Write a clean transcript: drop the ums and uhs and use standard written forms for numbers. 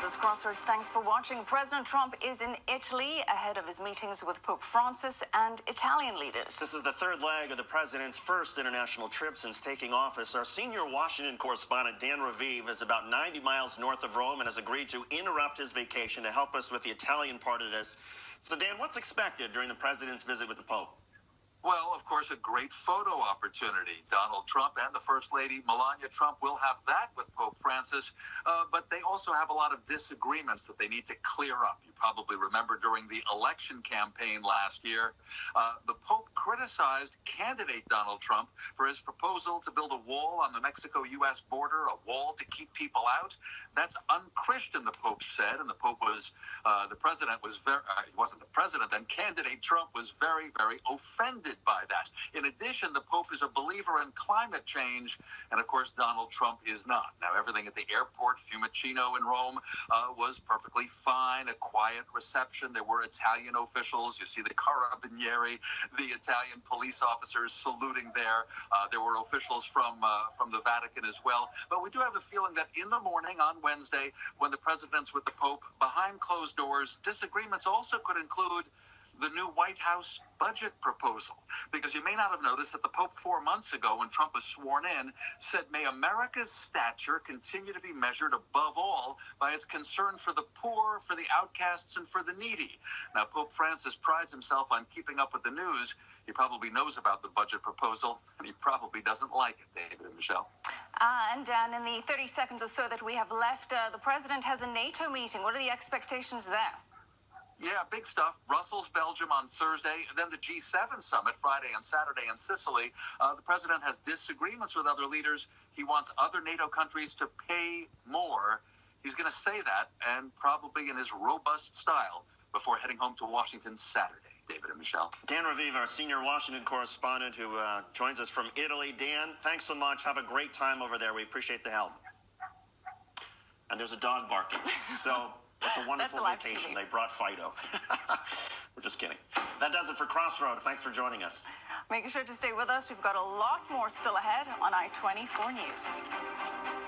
is Crossroads. Thanks for watching. President Trump is in Italy ahead of his meetings with Pope Francis and Italian leaders. This is the third leg of the president's first international trip since taking office. Our senior Washington correspondent, Dan Raviv, is about 90 miles north of Rome and has agreed to interrupt his vacation to help us with the Italian part of this. So, Dan, what's expected during the president's visit with the Pope? Well, of course, a great photo opportunity. Donald Trump and the First Lady, Melania Trump, will have that with Pope Francis, but they also have a lot of disagreements that they need to clear up. You probably remember during the election campaign last year, the Pope criticized candidate Donald Trump for his proposal to build a wall on the Mexico-U.S. border, a wall to keep people out. That's unchristian, the Pope said, and the Pope was, the president was very, he wasn't the president then, candidate Trump was very, very offended by that. In addition, the Pope is a believer in climate change, and of course, Donald Trump is not. Now, everything at the airport, Fiumicino in Rome, was perfectly fine, a quiet reception. There were Italian officials. You see the Carabinieri, the Italian police officers saluting there. There were officials from the Vatican as well. But we do have the feeling that in the morning on Wednesday, when the president's with the Pope, behind closed doors, disagreements also could include the new White House budget proposal. Because you may not have noticed that the Pope 4 months ago, when Trump was sworn in, said, "May America's stature continue to be measured above all by its concern for the poor, for the outcasts, and for the needy." Now, Pope Francis prides himself on keeping up with the news. He probably knows about the budget proposal, and he probably doesn't like it, David and Michelle. And Dan, in the 30 seconds or so that we have left, the president has a NATO meeting. What are the expectations there? Yeah, big stuff. Brussels, Belgium on Thursday, and then the G7 summit Friday and Saturday in Sicily. The president has disagreements with other leaders. He wants other NATO countries to pay more. He's going to say that, and probably in his robust style, before heading home to Washington Saturday. David and Michelle. Dan Raviv, our senior Washington correspondent who joins us from Italy. Dan, thanks so much. Have a great time over there. We appreciate the help. And there's a dog barking. So it's a wonderful vacation. They brought Fido. We're just kidding. That does it for Crossroads. Thanks for joining us. Make sure to stay with us. We've got a lot more still ahead on I-24 News.